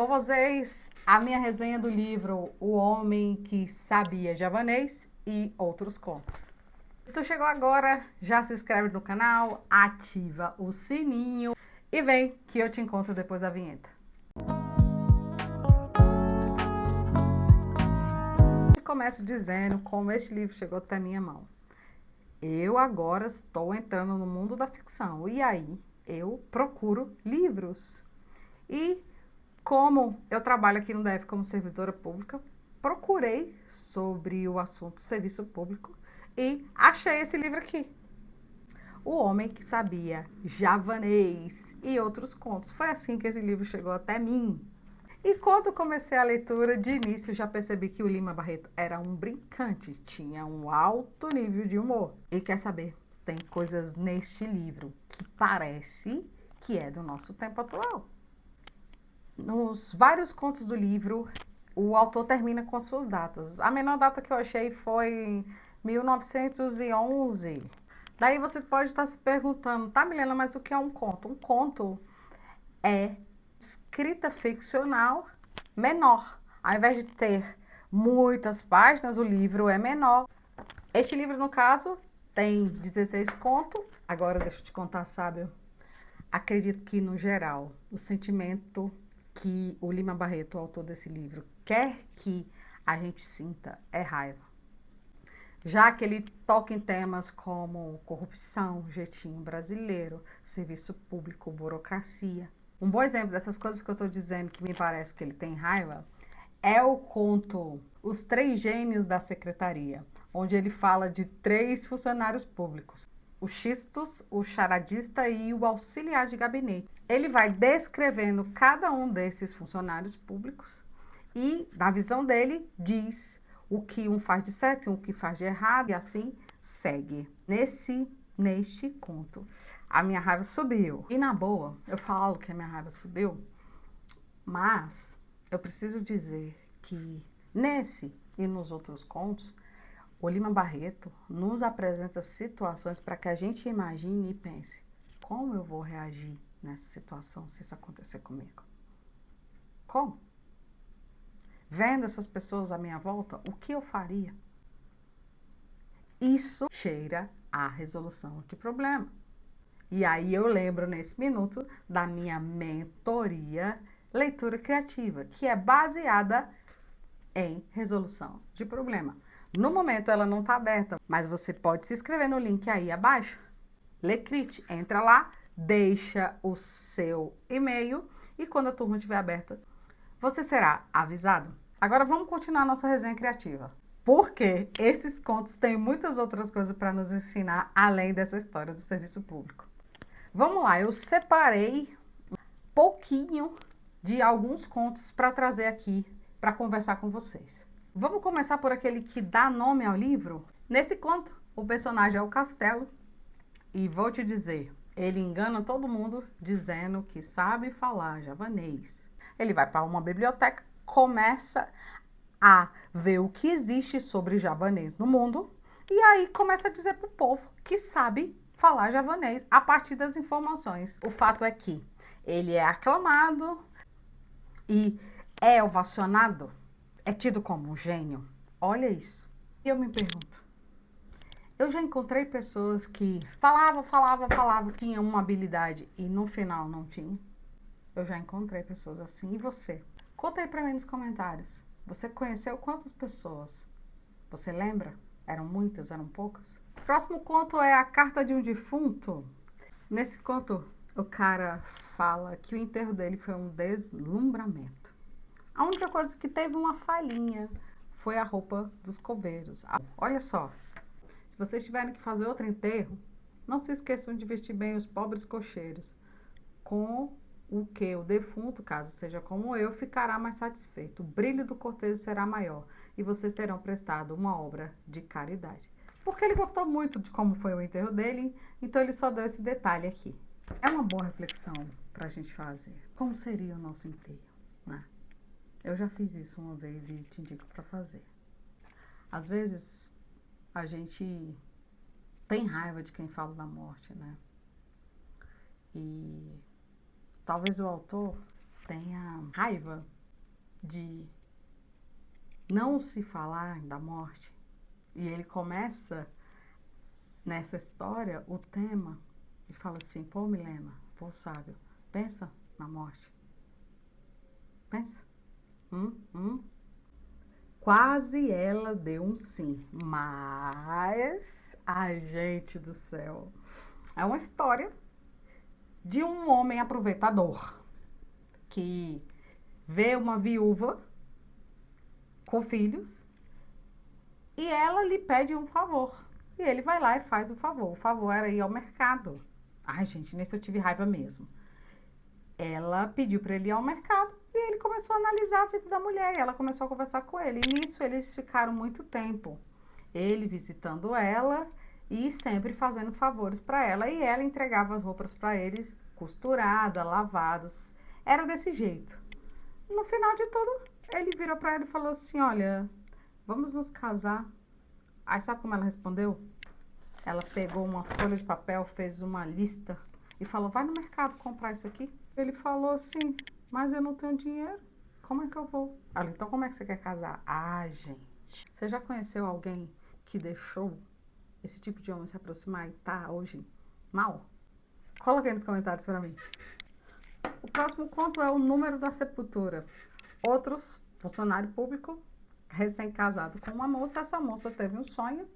Com vocês, a minha resenha do livro O Homem que Sabia Javanês e Outros Contos. Se tu chegou agora, já se inscreve no canal, ativa o sininho e vem que eu te encontro depois da vinheta. Eu começo dizendo como este livro chegou até minha mão. Eu agora estou entrando no mundo da ficção e aí eu procuro livros. E como eu trabalho aqui no DF como servidora pública, procurei sobre o assunto serviço público e achei esse livro aqui. O Homem que Sabia Javanês e Outros Contos. Foi assim que esse livro chegou até mim. E quando comecei a leitura, de início já percebi que o Lima Barreto era um brincante, tinha um alto nível de humor. E quer saber, tem coisas neste livro que parece que é do nosso tempo atual. Nos vários contos do livro, o autor termina com as suas datas. A menor data que eu achei foi 1911. Daí você pode estar se perguntando, tá, Milena, mas o que é um conto? Um conto é escrita ficcional menor. Ao invés de ter muitas páginas, o livro é menor. Este livro, no caso, tem 16 contos. Agora, deixa eu te contar, sabe? Acredito que, no geral, o sentimento que o Lima Barreto, o autor desse livro, quer que a gente sinta é raiva. Já que ele toca em temas como corrupção, jeitinho brasileiro, serviço público, burocracia. Um bom exemplo dessas coisas que eu estou dizendo que me parece que ele tem raiva é o conto Os Três Gênios da Secretaria, onde ele fala de 3 funcionários públicos: o Xistos, o charadista e o auxiliar de gabinete. Ele vai descrevendo cada um desses funcionários públicos e, na visão dele, diz o que um faz de certo e o que faz de errado e assim segue. Neste conto, a minha raiva subiu. E na boa, eu falo que a minha raiva subiu, mas eu preciso dizer que nesse e nos outros contos, o Lima Barreto nos apresenta situações para que a gente imagine e pense: como eu vou reagir nessa situação se isso acontecer comigo? Como? Vendo essas pessoas à minha volta, o que eu faria? Isso cheira a resolução de problema. E aí eu lembro nesse minuto da minha mentoria Leitura Criativa, que é baseada em resolução de problema. No momento ela não está aberta, mas você pode se inscrever no link aí abaixo. Lecrit, entra lá, deixa o seu e-mail e quando a turma estiver aberta, você será avisado. Agora vamos continuar nossa resenha criativa. Porque esses contos têm muitas outras coisas para nos ensinar além dessa história do serviço público. Vamos lá, eu separei um pouquinho de alguns contos para trazer aqui para conversar com vocês. Vamos começar por aquele que dá nome ao livro? Nesse conto, o personagem é o Castelo e vou te dizer, ele engana todo mundo dizendo que sabe falar javanês. Ele vai para uma biblioteca, começa a ver o que existe sobre javanês no mundo e aí começa a dizer para o povo que sabe falar javanês a partir das informações. O fato é que ele é aclamado e é ovacionado, é tido como um gênio. Olha isso. E eu me pergunto, eu já encontrei pessoas que falavam, tinham uma habilidade e no final não tinham. Eu já encontrei pessoas assim. E você? Conta aí pra mim nos comentários. Você conheceu quantas pessoas? Você lembra? Eram muitas? Eram poucas? O próximo conto é A Carta de um Defunto. Nesse conto, o cara fala que o enterro dele foi um deslumbramento. A única coisa que teve uma falhinha foi a roupa dos coveiros. Olha só, se vocês tiverem que fazer outro enterro, não se esqueçam de vestir bem os pobres cocheiros, com o que o defunto, caso seja como eu, ficará mais satisfeito. O brilho do cortejo será maior e vocês terão prestado uma obra de caridade. Porque ele gostou muito de como foi o enterro dele, então ele só deu esse detalhe aqui. É uma boa reflexão para a gente fazer. Como seria o nosso enterro, né? Eu já fiz isso uma vez e te indico para fazer. Às vezes, a gente tem raiva de quem fala da morte, né? E talvez o autor tenha raiva de não se falar da morte, e ele começa nessa história o tema e fala assim: pô, Milena, pô, sábio, pensa na morte. Pensa. Quase ela deu um sim, mas, ai, gente do céu, é uma história de um homem aproveitador que vê uma viúva com filhos e ela lhe pede um favor. E ele vai lá e faz o favor. O favor era ir ao mercado. Ai, gente, nesse eu tive raiva mesmo. Ela pediu para ele ir ao mercado e ele começou a analisar a vida da mulher. E ela começou a conversar com ele. E nisso eles ficaram muito tempo. Ele visitando ela e sempre fazendo favores para ela. E ela entregava as roupas para ele, costuradas, lavadas. Era desse jeito. No final de tudo, ele virou para ela e falou assim: olha, vamos nos casar. Aí sabe como ela respondeu? Ela pegou uma folha de papel, fez uma lista e falou: vai no mercado comprar isso aqui. Ele falou assim: mas eu não tenho dinheiro. Como é que eu vou? Ela: então como é que você quer casar? Ah, gente, você já conheceu alguém que deixou esse tipo de homem se aproximar e tá hoje mal? Coloca aí nos comentários para mim. O próximo conto é o número da sepultura. Outros, funcionário público, recém-casado com uma moça. Essa moça teve um sonho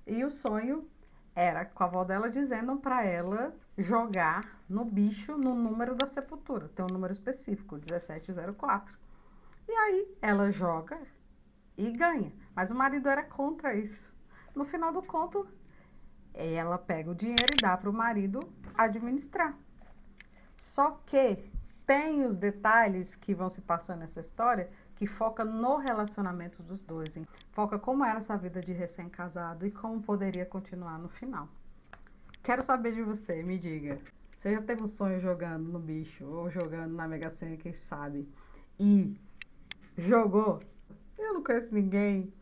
e o sonho era com a avó dela dizendo para ela jogar no bicho no número da sepultura. Tem um número específico, 1704. E aí ela joga e ganha. Mas o marido era contra isso. No final do conto, ela pega o dinheiro e dá para o marido administrar. Só que tem os detalhes que vão se passando nessa história que foca no relacionamento dos dois, hein? Foca como era essa vida de recém-casado e como poderia continuar no final. Quero saber de você, me diga. Você já teve um sonho jogando no bicho ou jogando na Mega Sena, quem sabe? E jogou? Eu não conheço ninguém,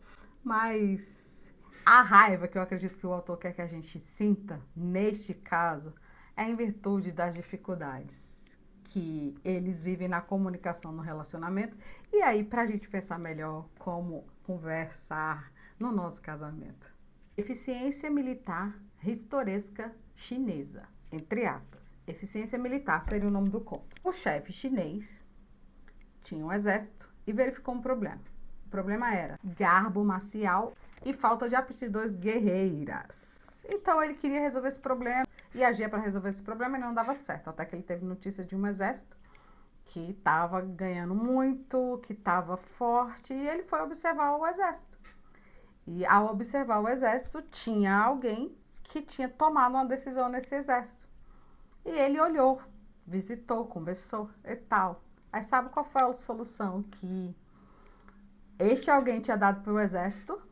mas a raiva que eu acredito que o autor quer que a gente sinta, neste caso, é em virtude das dificuldades que eles vivem na comunicação no relacionamento. E aí, para a gente pensar melhor como conversar no nosso casamento. Eficiência militar historiesca chinesa, entre aspas. Eficiência militar seria o nome do conto. O chefe chinês tinha um exército e verificou um problema. O problema era garbo marcial e falta de aptidões guerreiras. Então ele queria resolver esse problema e agia para resolver esse problema e não dava certo. Até que ele teve notícia de um exército que estava ganhando muito, que estava forte, e ele foi observar o exército. E ao observar o exército, tinha alguém que tinha tomado uma decisão nesse exército. E ele olhou, visitou, conversou e tal. Aí sabe qual foi a solução que este alguém tinha dado para o exército?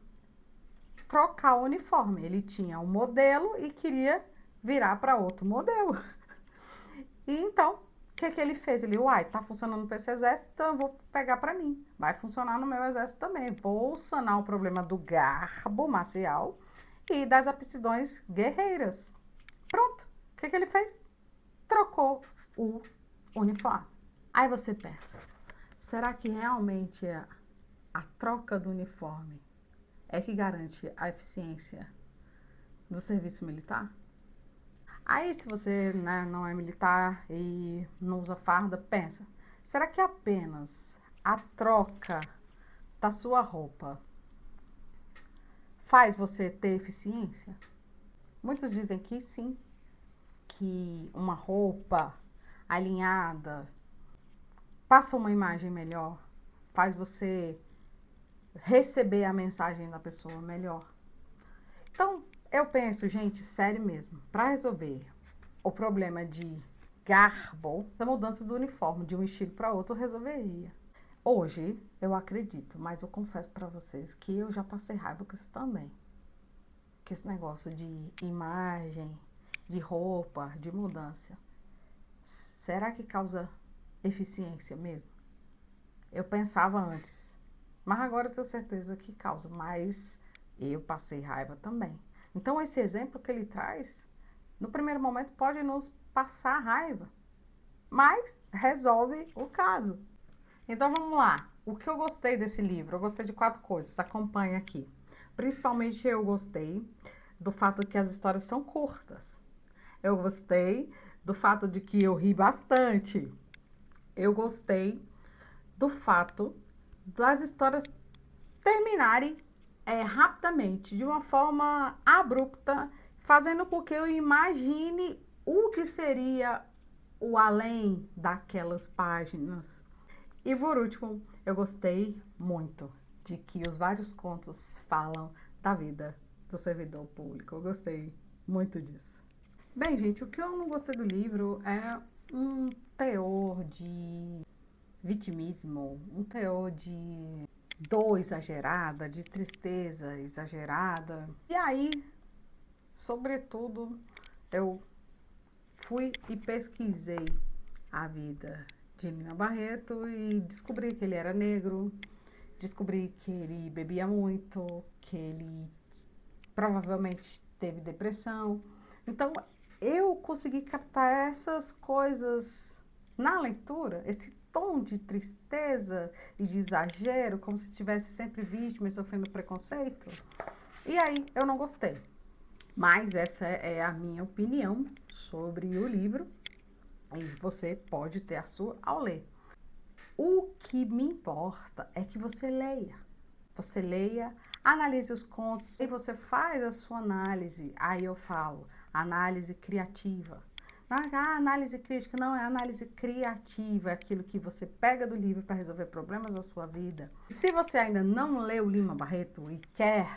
Trocar o uniforme. Ele tinha um modelo e queria virar para outro modelo. E então, o que ele fez? Ele: uai, tá funcionando para esse exército, então eu vou pegar para mim. Vai funcionar no meu exército também. Vou sanar o problema do garbo marcial e das aptidões guerreiras. Pronto. O que ele fez? Trocou o uniforme. Aí você pensa, será que realmente a troca do uniforme é que garante a eficiência do serviço militar? Aí, se você, né, não é militar e não usa farda, pensa, será que apenas a troca da sua roupa faz você ter eficiência? Muitos dizem que sim, que uma roupa alinhada passa uma imagem melhor, faz você receber a mensagem da pessoa melhor. Então, eu penso, gente, sério mesmo, para resolver o problema de garbo, a mudança do uniforme de um estilo para outro resolveria. Hoje, eu acredito, mas eu confesso para vocês que eu já passei raiva com isso também. Que esse negócio de imagem, de roupa, de mudança, será que causa eficiência mesmo? Eu pensava antes, mas agora eu tenho certeza que causa, mas eu passei raiva também. Então, esse exemplo que ele traz, no primeiro momento, pode nos passar raiva, mas resolve o caso. Então vamos lá. O que eu gostei desse livro? Eu gostei de 4 coisas. Acompanha aqui. Principalmente eu gostei do fato que as histórias são curtas. Eu gostei do fato de que eu ri bastante. Eu gostei do fato das histórias terminarem rapidamente, de uma forma abrupta, fazendo com que eu imagine o que seria o além daquelas páginas. E por último, eu gostei muito de que os vários contos falam da vida do servidor público. Eu gostei muito disso. Bem, gente, o que eu não gostei do livro é um teor de vitimismo, um teor de dor exagerada, de tristeza exagerada. E aí, sobretudo, eu fui e pesquisei a vida de Lima Barreto e descobri que ele era negro, descobri que ele bebia muito, que ele provavelmente teve depressão. Então, eu consegui captar essas coisas na leitura, esse tom de tristeza e de exagero, como se tivesse sempre vítima e sofrendo preconceito. E aí, eu não gostei. Mas essa é a minha opinião sobre o livro. E você pode ter a sua ao ler. O que me importa é que você leia. Você leia, analise os contos e você faz a sua análise. Aí eu falo, análise criativa. A análise crítica não é análise criativa, é aquilo que você pega do livro para resolver problemas da sua vida. Se você ainda não leu Lima Barreto e quer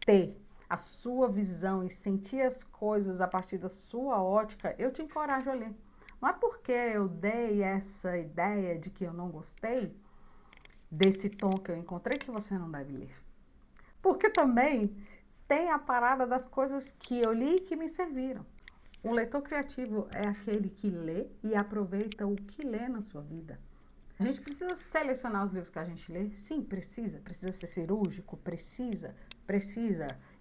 ter a sua visão e sentir as coisas a partir da sua ótica, eu te encorajo a ler. Não é porque eu dei essa ideia de que eu não gostei desse tom que eu encontrei que você não deve ler. Porque também tem a parada das coisas que eu li e que me serviram. Um leitor criativo é aquele que lê e aproveita o que lê na sua vida. A gente precisa selecionar os livros que a gente lê? Sim, precisa. Precisa ser cirúrgico? Precisa.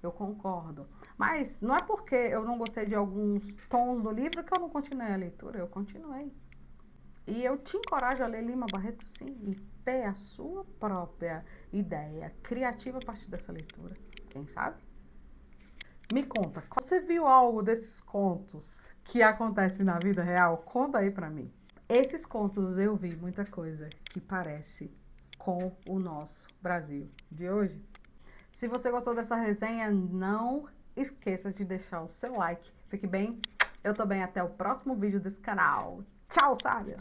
Eu concordo. Mas não é porque eu não gostei de alguns tons do livro que eu não continuei a leitura. Eu continuei. E eu te encorajo a ler Lima Barreto, sim, e ter a sua própria ideia criativa a partir dessa leitura. Quem sabe? Me conta, você viu algo desses contos que acontecem na vida real? Conta aí pra mim. Esses contos eu vi muita coisa que parece com o nosso Brasil de hoje. Se você gostou dessa resenha, não esqueça de deixar o seu like. Fique bem, eu tô bem, até o próximo vídeo desse canal. Tchau, sábia!